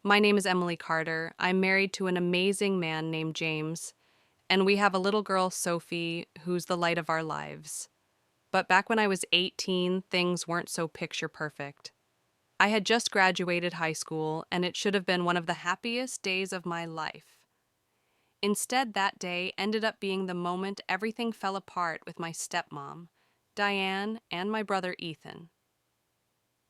My name is Emily Carter. I'm married to an amazing man named James, and we have a little girl, Sophie, who's the light of our lives. But back when I was 18, things weren't so picture perfect. I had just graduated high school, and it should have been one of the happiest days of my life. Instead, that day ended up being the moment everything fell apart with my stepmom, Diane, and my brother Ethan.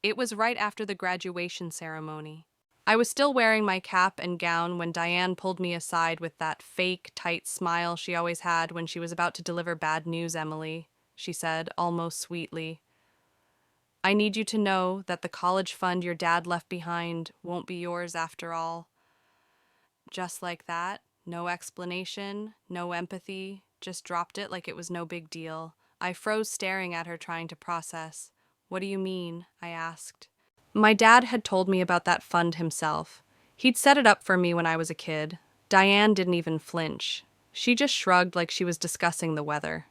It was right after the graduation ceremony. I was still wearing my cap and gown when Diane pulled me aside with that fake, tight smile she always had when she was about to deliver bad news, Emily, she said, almost sweetly. I need you to know that the college fund your dad left behind won't be yours after all. Just like that, no explanation, no empathy, just dropped it like it was no big deal. I froze staring at her, trying to process. What do you mean? I asked. My dad had told me about that fund himself. He'd set it up for me when I was a kid. Diane didn't even flinch. She just shrugged like she was discussing the weather.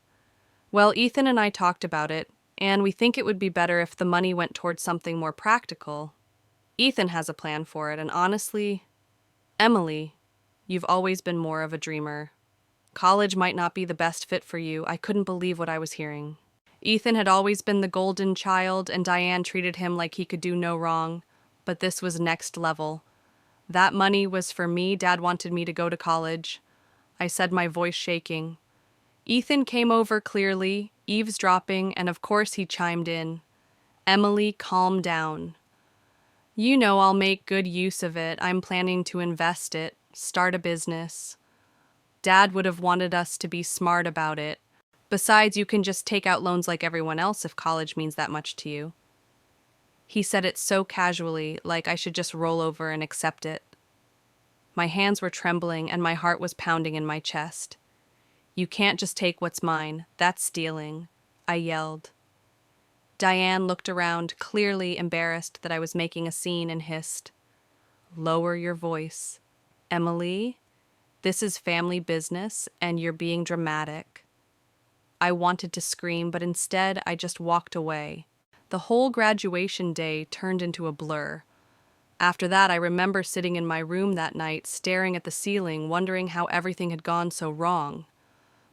Well, Ethan and I talked about it, and we think it would be better if the money went towards something more practical. Ethan has a plan for it, and honestly, Emily, you've always been more of a dreamer. College might not be the best fit for you. I couldn't believe what I was hearing. Ethan had always been the golden child, and Diane treated him like he could do no wrong. But this was next level. That money was for me. Dad wanted me to go to college. I said, my voice shaking. Ethan came over clearly, eavesdropping, and of course he chimed in. Emily, calm down. You know I'll make good use of it. I'm planning to invest it, start a business. Dad would have wanted us to be smart about it. Besides, you can just take out loans like everyone else if college means that much to you. He said it so casually, like I should just roll over and accept it. My hands were trembling and my heart was pounding in my chest. You can't just take what's mine. That's stealing, I yelled. Diane looked around, clearly embarrassed that I was making a scene, and hissed. Lower your voice. Emily, this is family business and you're being dramatic. I wanted to scream, but instead I just walked away. The whole graduation day turned into a blur. After that, I remember sitting in my room that night, staring at the ceiling, wondering how everything had gone so wrong.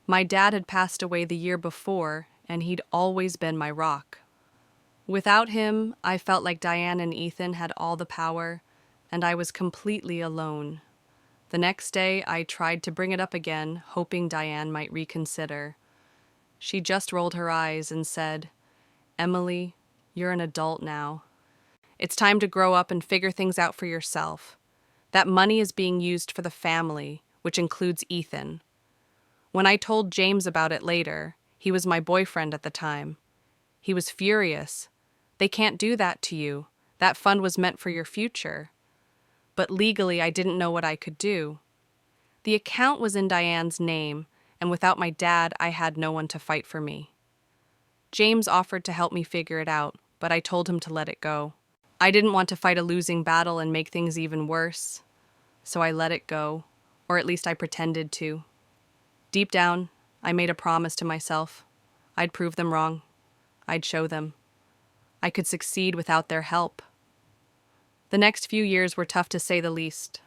My dad had passed away the year before, and he'd always been my rock. Without him, I felt like Diane and Ethan had all the power, and I was completely alone. The next day, I tried to bring it up again, hoping Diane might reconsider. She just rolled her eyes and said, Emily, you're an adult now. It's time to grow up and figure things out for yourself. That money is being used for the family, which includes Ethan. When I told James about it later, he was my boyfriend at the time. He was furious. They can't do that to you. That fund was meant for your future. But legally, I didn't know what I could do. The account was in Diane's name, and without my dad, I had no one to fight for me. James offered to help me figure it out, but I told him to let it go. I didn't want to fight a losing battle and make things even worse, so I let it go, or at least I pretended to. Deep down, I made a promise to myself. I'd prove them wrong. I'd show them. I could succeed without their help. The next few years were tough to say the least.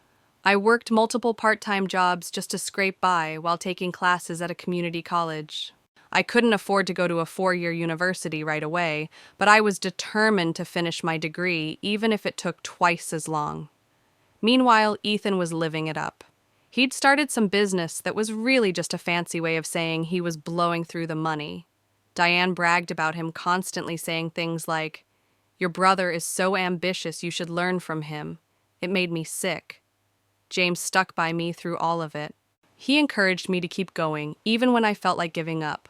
I worked multiple part-time jobs just to scrape by while taking classes at a community college. I couldn't afford to go to a 4-year university right away, but I was determined to finish my degree, even if it took twice as long. Meanwhile, Ethan was living it up. He'd started some business that was really just a fancy way of saying he was blowing through the money. Diane bragged about him, constantly saying things like, "Your brother is so ambitious, you should learn from him." It made me sick. James stuck by me through all of it. He encouraged me to keep going, even when I felt like giving up.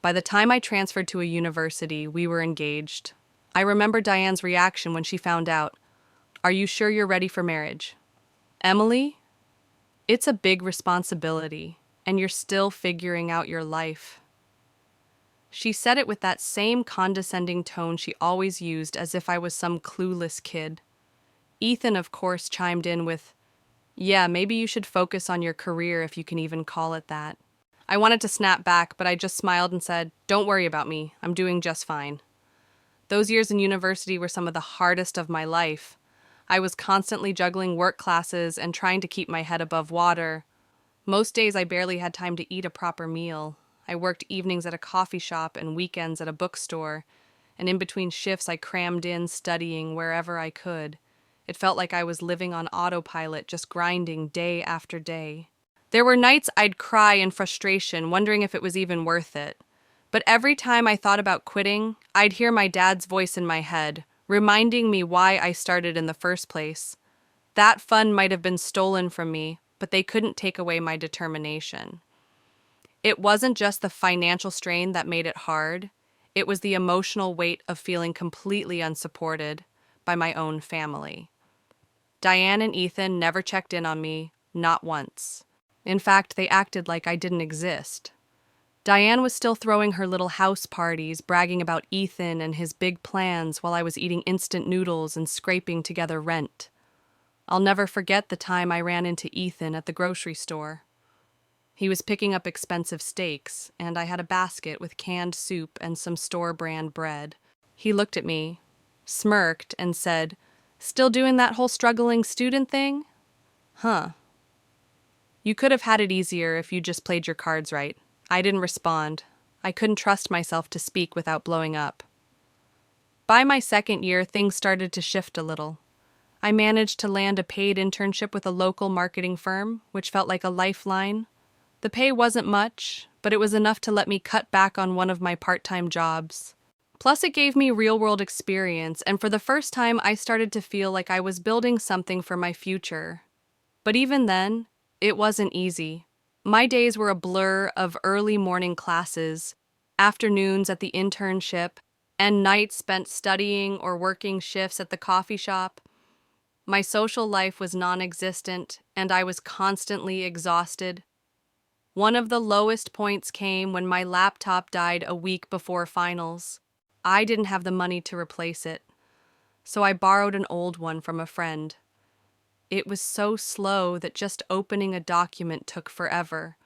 By the time I transferred to a university, we were engaged. I remember Diane's reaction when she found out. Are you sure you're ready for marriage? Emily, it's a big responsibility, and you're still figuring out your life. She said it with that same condescending tone she always used, as if I was some clueless kid. Ethan, of course, chimed in with, yeah, maybe you should focus on your career if you can even call it that. I wanted to snap back, but I just smiled and said, don't worry about me. I'm doing just fine. Those years in university were some of the hardest of my life. I was constantly juggling work classes and trying to keep my head above water. Most days I barely had time to eat a proper meal. I worked evenings at a coffee shop and weekends at a bookstore, and in between shifts I crammed in studying wherever I could. It felt like I was living on autopilot, just grinding day after day. There were nights I'd cry in frustration, wondering if it was even worth it. But every time I thought about quitting, I'd hear my dad's voice in my head, reminding me why I started in the first place. That fun might have been stolen from me, but they couldn't take away my determination. It wasn't just the financial strain that made it hard, it was the emotional weight of feeling completely unsupported by my own family. Diane and Ethan never checked in on me, not once. In fact, they acted like I didn't exist. Diane was still throwing her little house parties, bragging about Ethan and his big plans while I was eating instant noodles and scraping together rent. I'll never forget the time I ran into Ethan at the grocery store. He was picking up expensive steaks, and I had a basket with canned soup and some store-brand bread. He looked at me, smirked, and said, "Still doing that whole struggling student thing?" Huh. You could have had it easier if you just played your cards right. I didn't respond. I couldn't trust myself to speak without blowing up. By my second year, things started to shift a little. I managed to land a paid internship with a local marketing firm, which felt like a lifeline. The pay wasn't much, but it was enough to let me cut back on one of my part-time jobs. Plus, it gave me real-world experience, and for the first time, I started to feel like I was building something for my future. But even then, it wasn't easy. My days were a blur of early morning classes, afternoons at the internship, and nights spent studying or working shifts at the coffee shop. My social life was non-existent, and I was constantly exhausted. One of the lowest points came when my laptop died a week before finals. I didn't have the money to replace it, so I borrowed an old one from a friend. It was so slow that just opening a document took forever.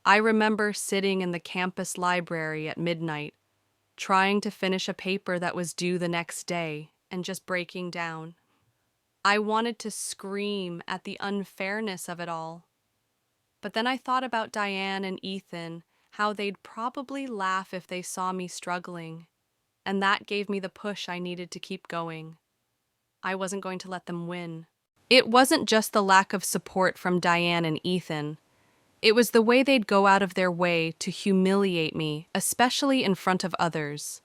I remember sitting in the campus library at midnight, trying to finish a paper that was due the next day, and just breaking down. I wanted to scream at the unfairness of it all. But then I thought about Diane and Ethan, how they'd probably laugh if they saw me struggling, and that gave me the push I needed to keep going. I wasn't going to let them win. It wasn't just the lack of support from Diane and Ethan. It was the way they'd go out of their way to humiliate me, especially in front of others.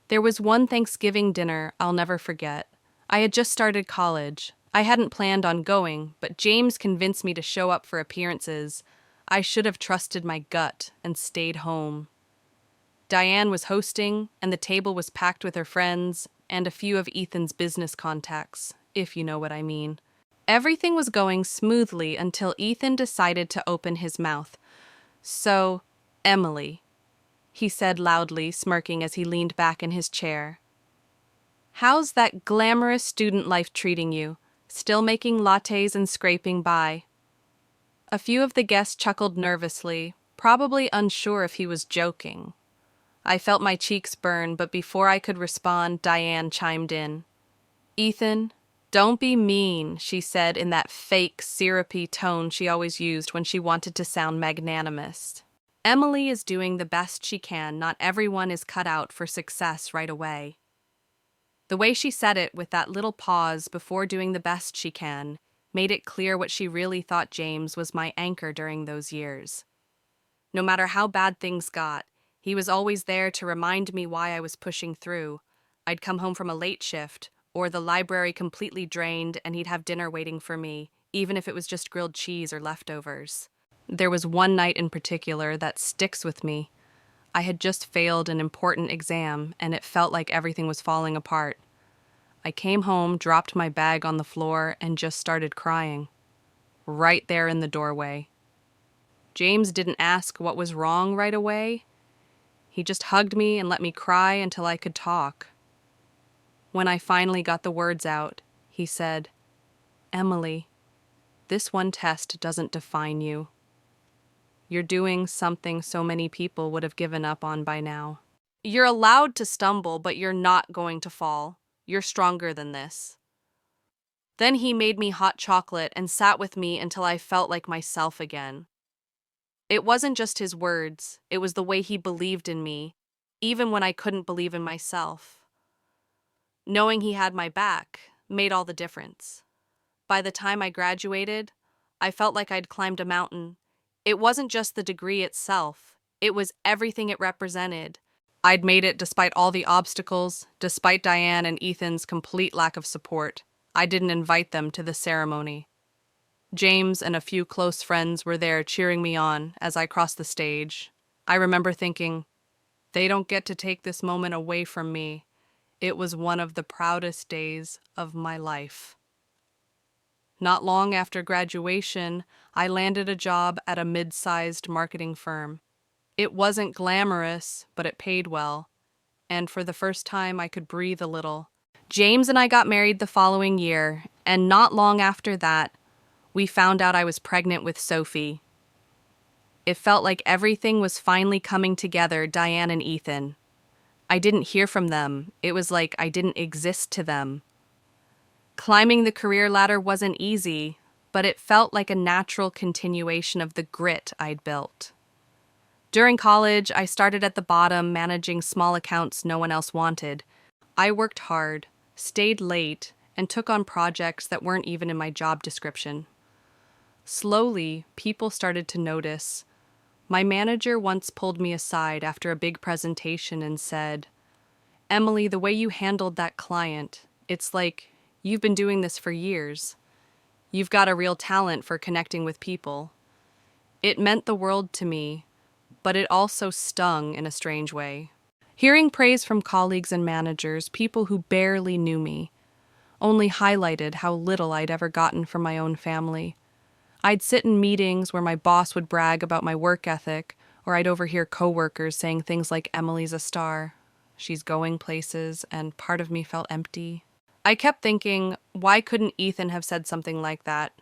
There was one Thanksgiving dinner I'll never forget. I had just started college. I hadn't planned on going, but James convinced me to show up for appearances. I should have trusted my gut and stayed home. Diane was hosting, and the table was packed with her friends and a few of Ethan's business contacts, if you know what I mean. Everything was going smoothly until Ethan decided to open his mouth. "So, Emily," he said loudly, smirking as he leaned back in his chair. "How's that glamorous student life treating you? Still making lattes and scraping by?" A few of the guests chuckled nervously, probably unsure if he was joking. I felt my cheeks burn, but before I could respond, Diane chimed in. "Ethan, don't be mean," she said in that fake, syrupy tone she always used when she wanted to sound magnanimous. "Emily is doing the best she can. Not everyone is cut out for success right away." The way she said it, with that little pause before doing the best she can, made it clear what she really thought James was my anchor during those years. No matter how bad things got, he was always there to remind me why I was pushing through. I'd come home from a late shift, or the library completely drained, and he'd have dinner waiting for me, even if it was just grilled cheese or leftovers. There was one night in particular that sticks with me. I had just failed an important exam, and it felt like everything was falling apart. I came home, dropped my bag on the floor, and just started crying. Right there in the doorway. James didn't ask what was wrong right away. He just hugged me and let me cry until I could talk. When I finally got the words out, he said, "Emily, this one test doesn't define you. You're doing something so many people would have given up on by now. You're allowed to stumble, but you're not going to fall. You're stronger than this." Then he made me hot chocolate and sat with me until I felt like myself again. It wasn't just his words, it was the way he believed in me, even when I couldn't believe in myself. Knowing he had my back made all the difference. By the time I graduated, I felt like I'd climbed a mountain. It wasn't just the degree itself, it was everything it represented. I'd made it despite all the obstacles, despite Diane and Ethan's complete lack of support. I didn't invite them to the ceremony. James and a few close friends were there cheering me on as I crossed the stage. I remember thinking, they don't get to take this moment away from me. It was one of the proudest days of my life. Not long after graduation, I landed a job at a mid-sized marketing firm. It wasn't glamorous, but it paid well, and for the first time I could breathe a little. James and I got married the following year, and not long after that, we found out I was pregnant with Sophie. It felt like everything was finally coming together, Diane and Ethan. I didn't hear from them. It was like I didn't exist to them. Climbing the career ladder wasn't easy, but it felt like a natural continuation of the grit I'd built. During college, I started at the bottom, managing small accounts no one else wanted. I worked hard, stayed late, and took on projects that weren't even in my job description. Slowly, people started to notice. My manager once pulled me aside after a big presentation and said, "Emily, the way you handled that client, it's like you've been doing this for years. You've got a real talent for connecting with people." It meant the world to me, but it also stung in a strange way. Hearing praise from colleagues and managers, people who barely knew me, only highlighted how little I'd ever gotten from my own family. I'd sit in meetings where my boss would brag about my work ethic, or I'd overhear coworkers saying things like, "Emily's a star. She's going places," and part of me felt empty. I kept thinking, why couldn't Ethan have said something like that?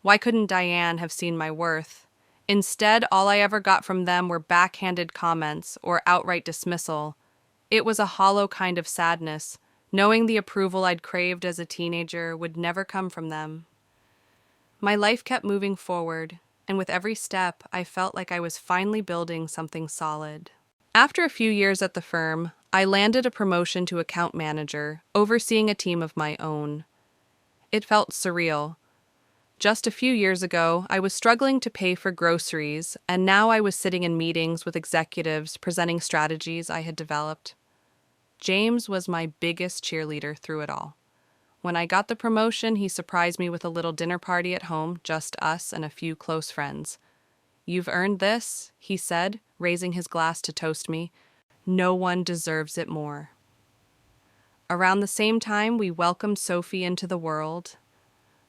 Why couldn't Diane have seen my worth? Instead, all I ever got from them were backhanded comments or outright dismissal. It was a hollow kind of sadness, knowing the approval I'd craved as a teenager would never come from them. My life kept moving forward, and with every step, I felt like I was finally building something solid. After a few years at the firm, I landed a promotion to account manager, overseeing a team of my own. It felt surreal. Just a few years ago, I was struggling to pay for groceries, and now I was sitting in meetings with executives presenting strategies I had developed. James was my biggest cheerleader through it all. When I got the promotion, he surprised me with a little dinner party at home, just us and a few close friends. "You've earned this," he said, raising his glass to toast me. "No one deserves it more." Around the same time, we welcomed Sophie into the world.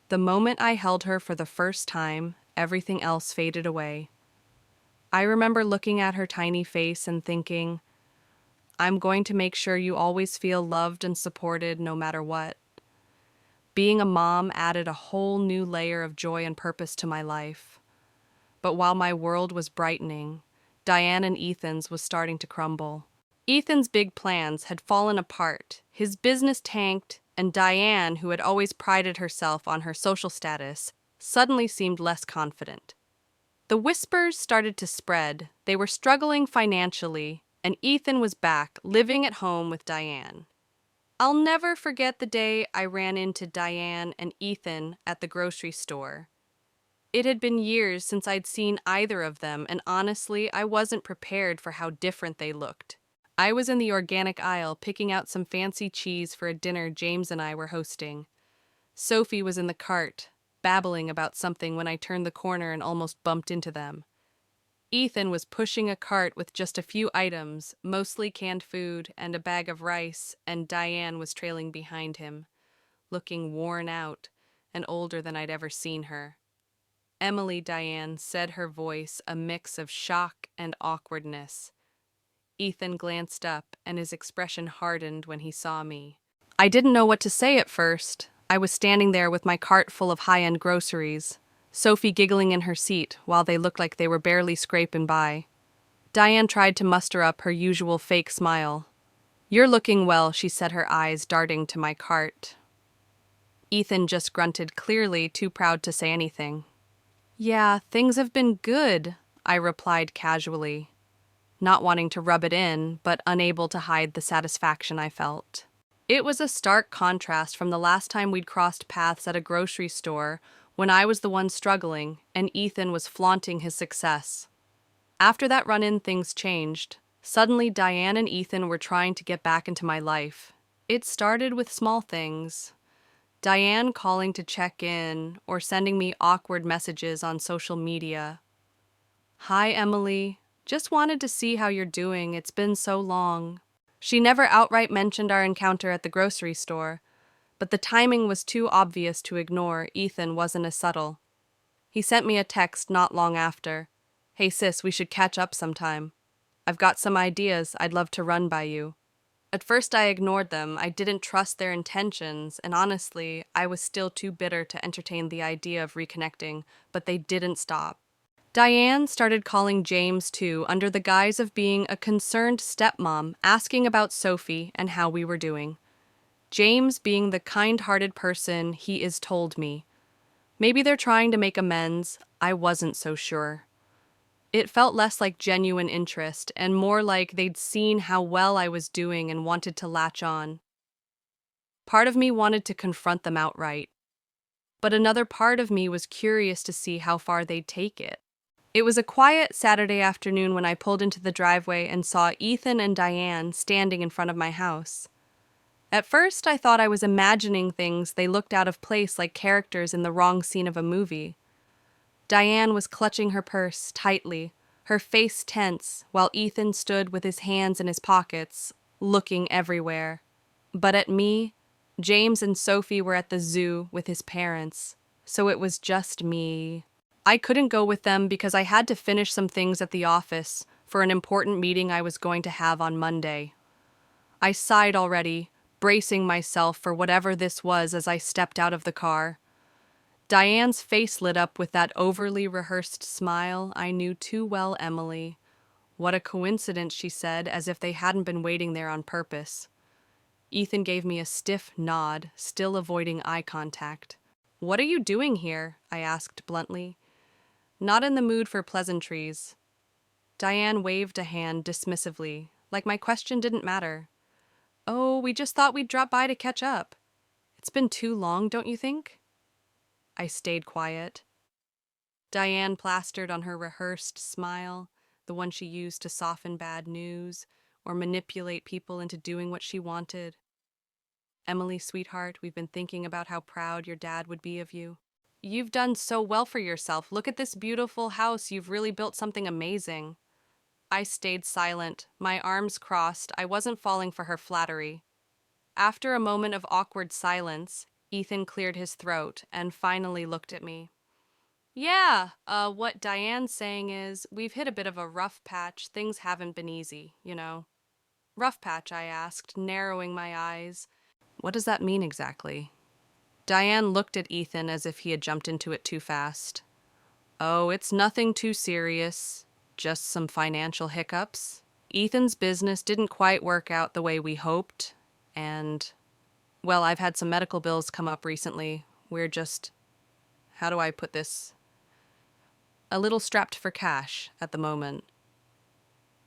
The moment I held her for the first time, everything else faded away. I remember looking at her tiny face and thinking, "I'm going to make sure you always feel loved and supported no matter what." Being a mom added a whole new layer of joy and purpose to my life. But while my world was brightening, Diane and Ethan's was starting to crumble. Ethan's big plans had fallen apart, his business tanked, and Diane, who had always prided herself on her social status, suddenly seemed less confident. The whispers started to spread. They were struggling financially, and Ethan was back, living at home with Diane. I'll never forget the day I ran into Diane and Ethan at the grocery store. It had been years since I'd seen either of them, and honestly, I wasn't prepared for how different they looked. I was in the organic aisle picking out some fancy cheese for a dinner James and I were hosting. Sophie was in the cart, babbling about something when I turned the corner and almost bumped into them. Ethan was pushing a cart with just a few items, mostly canned food and a bag of rice, and Diane was trailing behind him, looking worn out and older than I'd ever seen her. "Emily," Diane said, her voice a mix of shock and awkwardness. Ethan glanced up, and his expression hardened when he saw me. I didn't know what to say at first. I was standing there with my cart full of high-end groceries, Sophie giggling in her seat while they looked like they were barely scraping by. Diane tried to muster up her usual fake smile. "You're looking well," she said, her eyes darting to my cart. Ethan just grunted, clearly too proud to say anything. Yeah, things have been good, I replied casually, not wanting to rub it in, but unable to hide the satisfaction I felt. It was a stark contrast from the last time we'd crossed paths at a grocery store when I was the one struggling and Ethan was flaunting his success. After that run-in, things changed. Suddenly, Diane and Ethan were trying to get back into my life. It started with small things. Diane calling to check in or sending me awkward messages on social media. Hi, Emily. Just wanted to see how you're doing. It's been so long. She never outright mentioned our encounter at the grocery store, but the timing was too obvious to ignore. Ethan wasn't as subtle. He sent me a text not long after. Hey sis, we should catch up sometime. I've got some ideas I'd love to run by you. At first I ignored them. I didn't trust their intentions, and honestly, I was still too bitter to entertain the idea of reconnecting, but they didn't stop. Diane started calling James too, under the guise of being a concerned stepmom, asking about Sophie and how we were doing. James being the kind-hearted person he is, told me. Maybe they're trying to make amends. I wasn't so sure. It felt less like genuine interest and more like they'd seen how well I was doing and wanted to latch on. Part of me wanted to confront them outright, but another part of me was curious to see how far they'd take it. It was a quiet Saturday afternoon when I pulled into the driveway and saw Ethan and Diane standing in front of my house. At first, I thought I was imagining things. They looked out of place like characters in the wrong scene of a movie. Diane was clutching her purse tightly, her face tense, while Ethan stood with his hands in his pockets, looking everywhere. But at me, James and Sophie were at the zoo with his parents, so it was just me. I couldn't go with them because I had to finish some things at the office for an important meeting I was going to have on Monday. I sighed already, bracing myself for whatever this was as I stepped out of the car. Diane's face lit up with that overly rehearsed smile I knew too well. Emily. What a coincidence, she said, as if they hadn't been waiting there on purpose. Ethan gave me a stiff nod, still avoiding eye contact. What are you doing here? I asked bluntly. Not in the mood for pleasantries. Diane waved a hand dismissively, like my question didn't matter. Oh, we just thought we'd drop by to catch up. It's been too long, don't you think? I stayed quiet. Diane plastered on her rehearsed smile, the one she used to soften bad news or manipulate people into doing what she wanted. Emily, sweetheart, we've been thinking about how proud your dad would be of you. You've done so well for yourself. Look at this beautiful house. You've really built something amazing. I stayed silent, my arms crossed. I wasn't falling for her flattery. After a moment of awkward silence, Ethan cleared his throat and finally looked at me. Yeah, what Diane's saying is, we've hit a bit of a rough patch. Things haven't been easy, you know. Rough patch, I asked, narrowing my eyes. What does that mean exactly? Diane looked at Ethan as if he had jumped into it too fast. Oh, it's nothing too serious. Just some financial hiccups. Ethan's business didn't quite work out the way we hoped, and, well, I've had some medical bills come up recently. We're just, how do I put this? A little strapped for cash at the moment.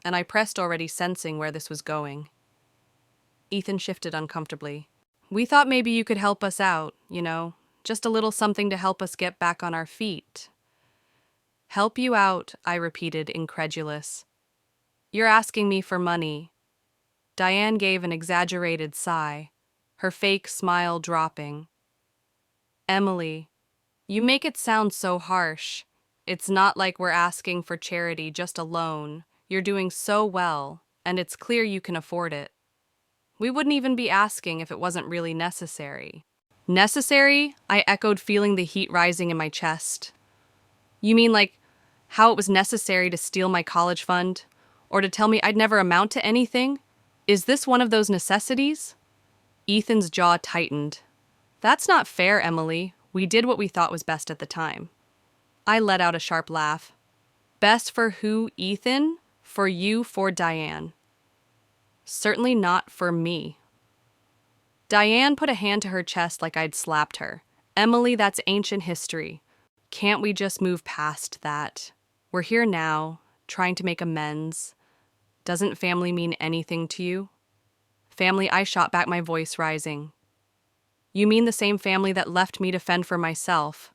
And I pressed, already sensing where this was going. Ethan shifted uncomfortably. We thought maybe you could help us out, you know, just a little something to help us get back on our feet. Help you out, I repeated, incredulous. You're asking me for money. Diane gave an exaggerated sigh, her fake smile dropping. Emily, you make it sound so harsh. It's not like we're asking for charity, just a loan. You're doing so well, and it's clear you can afford it. We wouldn't even be asking if it wasn't really necessary. Necessary? I echoed, feeling the heat rising in my chest. You mean like how it was necessary to steal my college fund? Or to tell me I'd never amount to anything? Is this one of those necessities? Ethan's jaw tightened. That's not fair, Emily. We did what we thought was best at the time. I let out a sharp laugh. Best for who, Ethan? For you, for Diane. Certainly not for me. Diane put a hand to her chest like I'd slapped her. Emily, that's ancient history. Can't we just move past that? We're here now, trying to make amends. Doesn't family mean anything to you? Family, I shot back, my voice rising. You mean the same family that left me to fend for myself,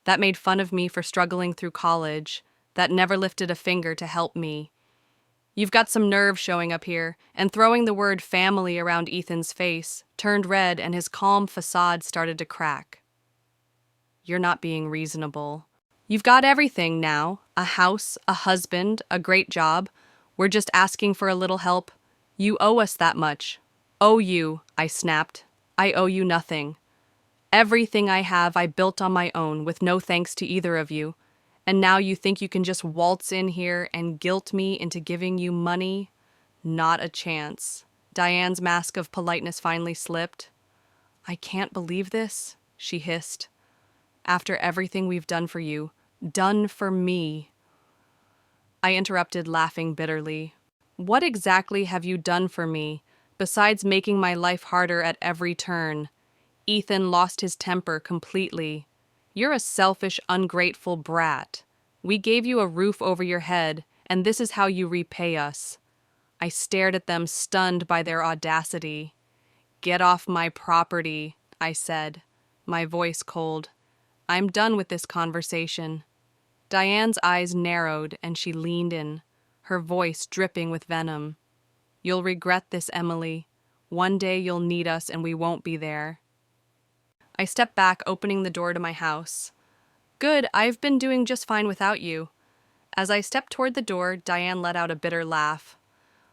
that made fun of me for struggling through college, that never lifted a finger to help me. You've got some nerve showing up here, and throwing the word family around Ethan's face turned red and his calm facade started to crack. You're not being reasonable. You've got everything now, a house, a husband, a great job. We're just asking for a little help. You owe us that much. Owe you, I snapped. I owe you nothing. Everything I have I built on my own with no thanks to either of you. And now you think you can just waltz in here and guilt me into giving you money? Not a chance. Diane's mask of politeness finally slipped. I can't believe this, she hissed. After everything we've done for you, done for me. I interrupted, laughing bitterly. What exactly have you done for me, besides making my life harder at every turn? Ethan lost his temper completely. You're a selfish, ungrateful brat. We gave you a roof over your head, and this is how you repay us. I stared at them, stunned by their audacity. Get off my property, I said, my voice cold. I'm done with this conversation. Diane's eyes narrowed and she leaned in, her voice dripping with venom. You'll regret this, Emily. One day you'll need us and we won't be there. I stepped back, opening the door to my house. Good, I've been doing just fine without you. As I stepped toward the door, Diane let out a bitter laugh.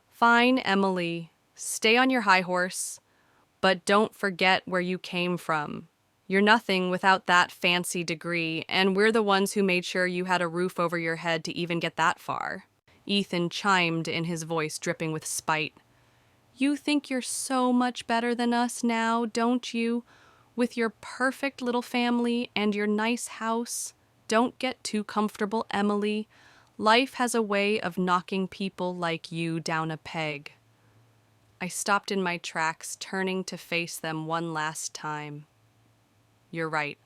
Fine, Emily. Stay on your high horse, but don't forget where you came from. You're nothing without that fancy degree, and we're the ones who made sure you had a roof over your head to even get that far. Ethan chimed in, his voice dripping with spite. You think you're so much better than us now, don't you? With your perfect little family and your nice house. Don't get too comfortable, Emily. Life has a way of knocking people like you down a peg. I stopped in my tracks, turning to face them one last time. You're right.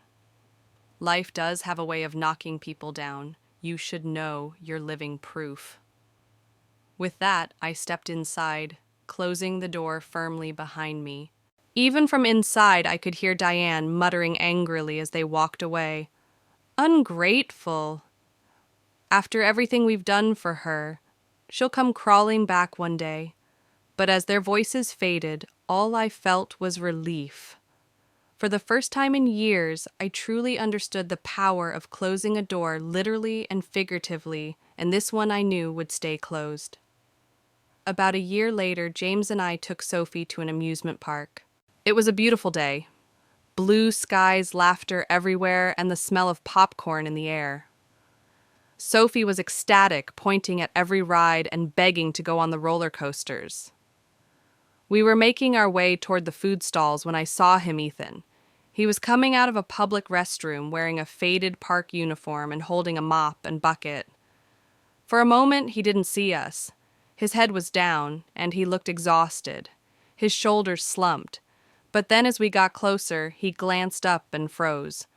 Life does have a way of knocking people down. You should know you're living proof. With that, I stepped inside, closing the door firmly behind me. Even from inside, I could hear Diane muttering angrily as they walked away. Ungrateful. After everything we've done for her, she'll come crawling back one day. But as their voices faded, all I felt was relief. For the first time in years, I truly understood the power of closing a door literally and figuratively, and this one I knew would stay closed. About a year later, James and I took Sophie to an amusement park. It was a beautiful day. Blue skies, laughter everywhere, and the smell of popcorn in the air. Sophie was ecstatic, pointing at every ride and begging to go on the roller coasters. We were making our way toward the food stalls when I saw him, Ethan. He was coming out of a public restroom wearing a faded park uniform and holding a mop and bucket. For a moment, he didn't see us. His head was down, and he looked exhausted. His shoulders slumped. But then as we got closer, he glanced up and froze.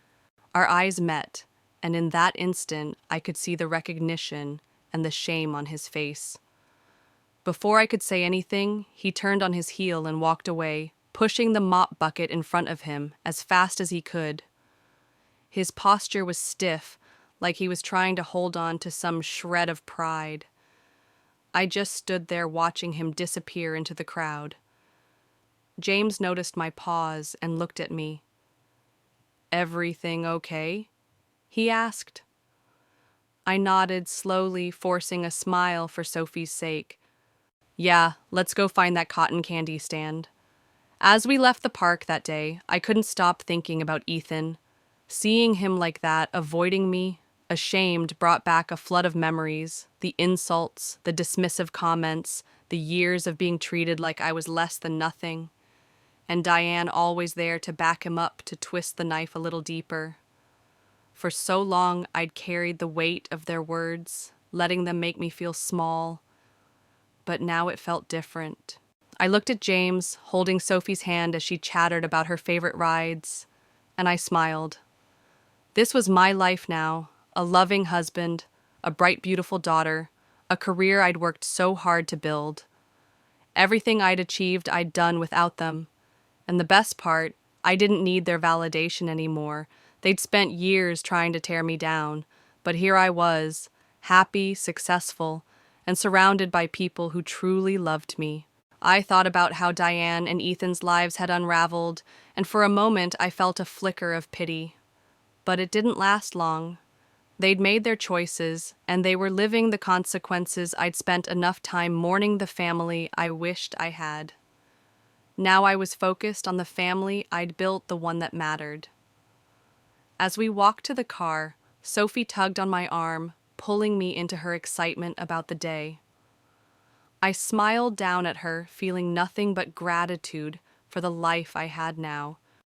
Our eyes met, and in that instant, I could see the recognition and the shame on his face. Before I could say anything, he turned on his heel and walked away, pushing the mop bucket in front of him as fast as he could. His posture was stiff, like he was trying to hold on to some shred of pride. I just stood there watching him disappear into the crowd. James noticed my pause and looked at me. "Everything okay?" he asked. I nodded slowly, forcing a smile for Sophie's sake. "Yeah, let's go find that cotton candy stand." As we left the park that day, I couldn't stop thinking about Ethan. Seeing him like that, avoiding me, ashamed, brought back a flood of memories, the insults, the dismissive comments, the years of being treated like I was less than nothing, and Diane always there to back him up, to twist the knife a little deeper. For so long, I'd carried the weight of their words, letting them make me feel small, but now it felt different. I looked at James, holding Sophie's hand as she chattered about her favorite rides, and I smiled. This was my life now, a loving husband, a bright, beautiful daughter, a career I'd worked so hard to build. Everything I'd achieved, I'd done without them. And the best part, I didn't need their validation anymore. They'd spent years trying to tear me down, but here I was, happy, successful, and surrounded by people who truly loved me. I thought about how Diane and Ethan's lives had unraveled, and for a moment I felt a flicker of pity. But it didn't last long. They'd made their choices, and they were living the consequences. I'd spent enough time mourning the family I wished I had. Now I was focused on the family I'd built, the one that mattered. As we walked to the car, Sophie tugged on my arm, pulling me into her excitement about the day. I smiled down at her, feeling nothing but gratitude for the life I had now,